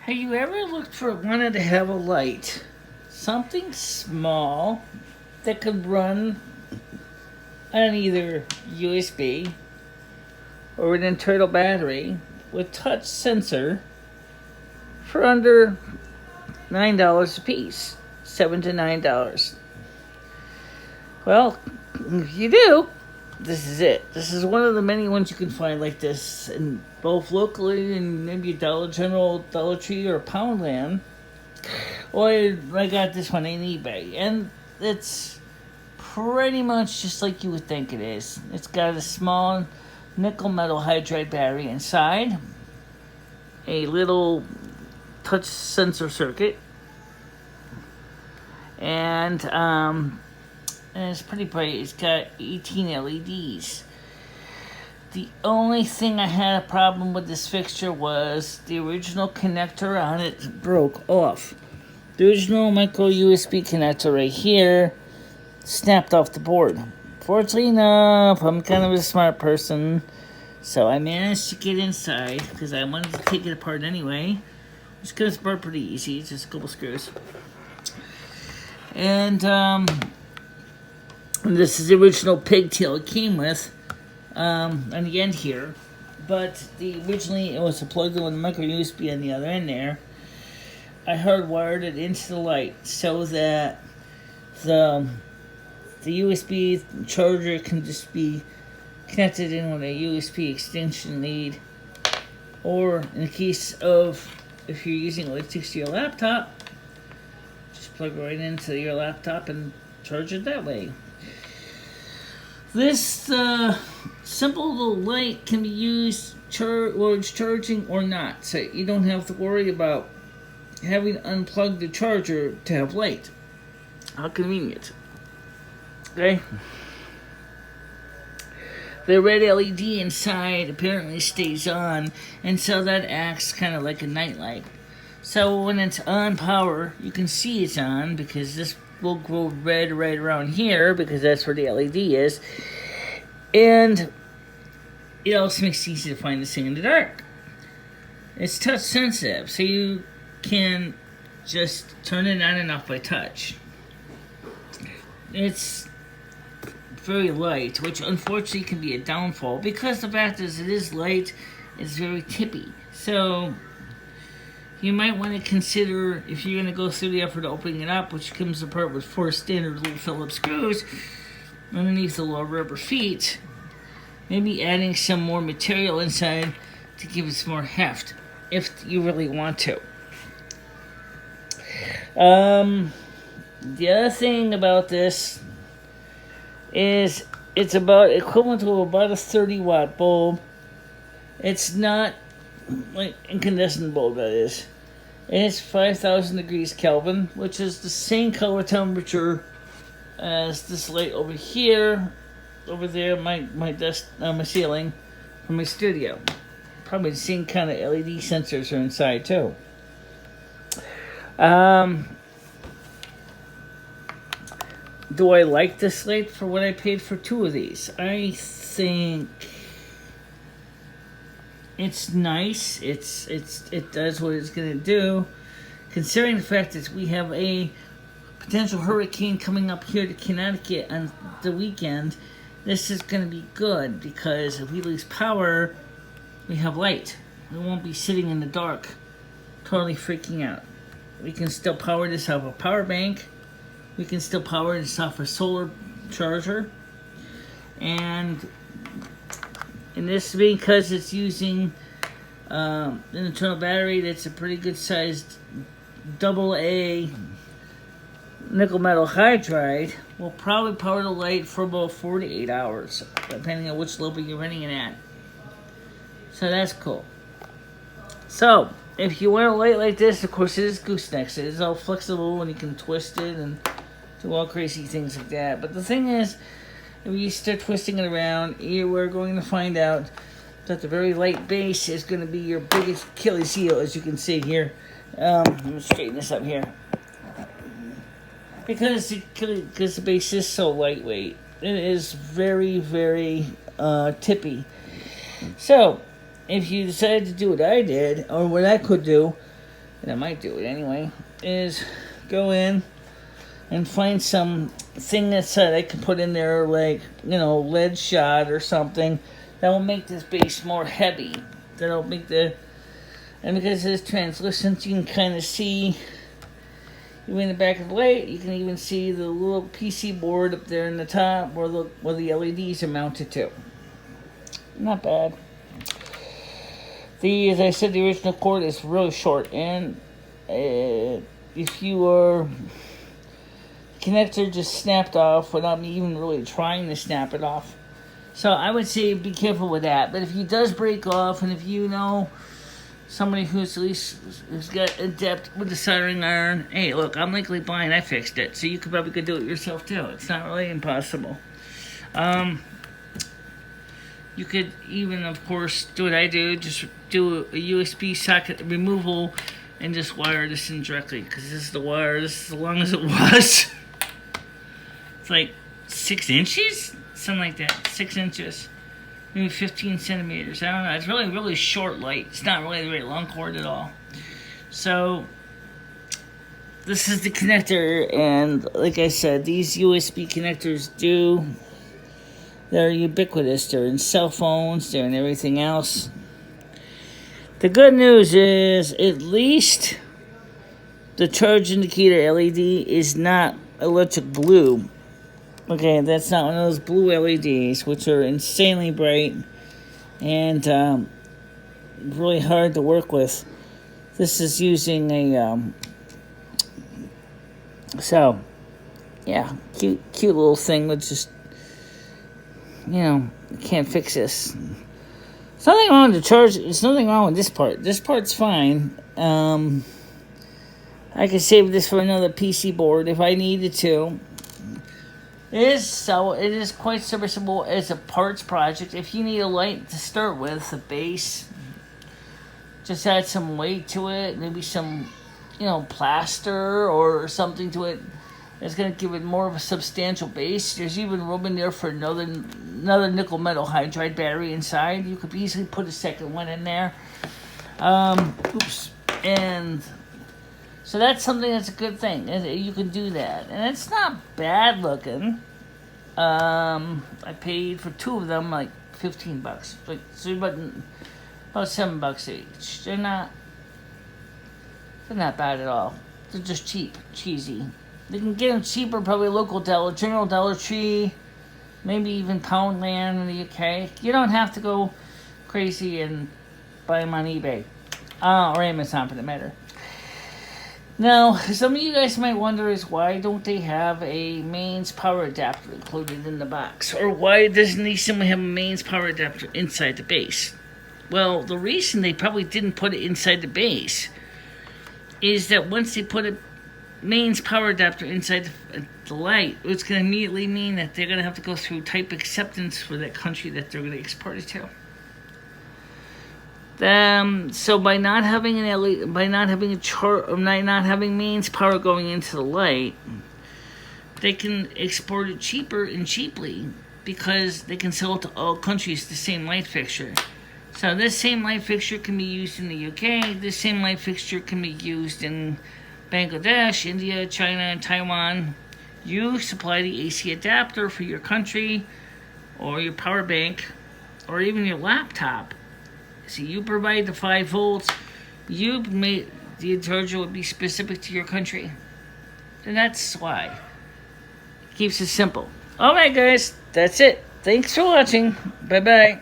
Have you ever wanted to have a light, something small that could run on either USB or an internal battery with touch sensor for under $9 a piece, $7 to $9? Well, if you do, this is it. This is one of the many ones you can find like this, in both locally and maybe Dollar General, Dollar Tree, or Poundland. Or I got this one on eBay, and it's pretty much just like you would think it is. It's got a small nickel metal hydride battery inside, a little touch sensor circuit, and it's pretty bright. It's got 18 LEDs. The only thing I had a problem with this fixture was the original connector on it broke off. The original micro USB connector right here snapped off the board. Fortunately enough, I'm kind of a smart person, so I managed to get inside because I wanted to take it apart anyway. It's going to apart pretty easy. It's just a couple screws. And this is the original pigtail it came with. On the end here, but originally it was plugged in with a micro USB on the other end there. I hardwired it into the light so that the USB charger can just be connected in with a USB extension lead, or in the case of if you're using electricity to your laptop, just plug it right into your laptop and charge it that way. This simple little light can be used while it's charging or not, so you don't have to worry about having to unplug the charger to have light. How convenient. Okay? The red LED inside apparently stays on, and so that acts kind of like a nightlight. So when it's on power, you can see it's on because this will glow red right around here because that's where the LED is. And it also makes it easy to find this thing in the dark. It's touch sensitive, so you can just turn it on and off by touch. It's very light, which unfortunately can be a downfall because the fact is it is light, it's very tippy. So you might want to consider, if you're going to go through the effort of opening it up, which comes apart with 4 standard little Phillips screws underneath the little rubber feet, maybe adding some more material inside to give it some more heft, if you really want to. The other thing about this is it's about equivalent to about a 30-watt bulb. It's not like incandescent bulb, that is. It's 5,000 degrees Kelvin, which is the same color temperature as this light over here, over there, my desk, my ceiling, from my studio. Probably the same kind of LED sensors are inside too. Do I like this light for what I paid for 2 of these? I think it's nice. It does what it's gonna do. Considering the fact that we have a potential hurricane coming up here to Connecticut on the weekend, this is gonna be good because if we lose power, we have light. We won't be sitting in the dark, totally freaking out. We can still power this off a power bank. We can still power this off a solar charger. And this because it's using an internal battery that's a pretty good sized AA nickel metal hydride, will probably power the light for about 4 to 8 hours, depending on which level you're running it at. So that's cool. So, if you want a light like this, of course it is goosenecks. It is all flexible and you can twist it and do all crazy things like that. But the thing is, if you start twisting it around, you are going to find out that the very light base is going to be your biggest Achilles heel, as you can see here. Let me straighten this up here. Because the base is so lightweight, it is very, very tippy. So, if you decided to do what I did, or what I could do, and I might do it anyway, is go in and find some thing that I can put in there, like, lead shot or something that will make this base more heavy. That'll make and because it's translucent, you can kind of see, even in the back of the light, you can even see the little PC board up there in the top where the LEDs are mounted to. Not bad. As I said, the original cord is really short, and if your connector just snapped off without me even really trying to snap it off. So I would say be careful with that. But if it does break off, and if you know somebody who's got adept with the soldering iron, hey, look, I'm legally blind, I fixed it. So you could probably do it yourself too. It's not really impossible. You could even, of course, do what I do, just do a USB socket removal and just wire this in directly, because this is the wire. This is as long as it was. It's like 6 inches? Something like that. 6 inches. Maybe 15 centimeters. I don't know. It's really, really short light. It's not really a very long cord at all. So, this is the connector, and like I said, these USB connectors they're ubiquitous. They're in cell phones, they're in everything else. The good news is, at least the charge indicator LED is not electric blue. Okay, that's not one of those blue LEDs, which are insanely bright and really hard to work with. This is using so, yeah, cute little thing that just, you can't fix this. There's nothing wrong with the charge. There's nothing wrong with this part. This part's fine. I could save this for another PC board if I needed to. It is quite serviceable as a parts project. If you need a light to start with, a base, just add some weight to it, maybe some, plaster or something to it. It's going to give it more of a substantial base. There's even room in there for another nickel metal hydride battery inside. You could easily put a second one in there. And so that's something that's a good thing. You can do that. And it's not bad looking. I paid for 2 of them like $15. So about $7 each. They're not bad at all. They're just cheesy. You can get them cheaper, probably local General Dollar Tree, maybe even Poundland in the UK. You don't have to go crazy and buy them on eBay. Or Amazon for that matter. Now, some of you guys might wonder is why don't they have a mains power adapter included in the box? Or why doesn't the simply have a mains power adapter inside the base? Well, the reason they probably didn't put it inside the base is that once they put a mains power adapter inside the light, it's going to immediately mean that they're going to have to go through type acceptance for that country that they're going to export it to. So by not having not having mains power going into the light, they can export it cheaper and cheaply because they can sell it to all countries the same light fixture. So this same light fixture can be used in the UK. This same light fixture can be used in Bangladesh, India, China, and Taiwan. You supply the AC adapter for your country, or your power bank, or even your laptop. So you provide the 5 volts. You made the charger would be specific to your country, and that's why. It keeps it simple. All right, guys, that's it. Thanks for watching. Bye bye.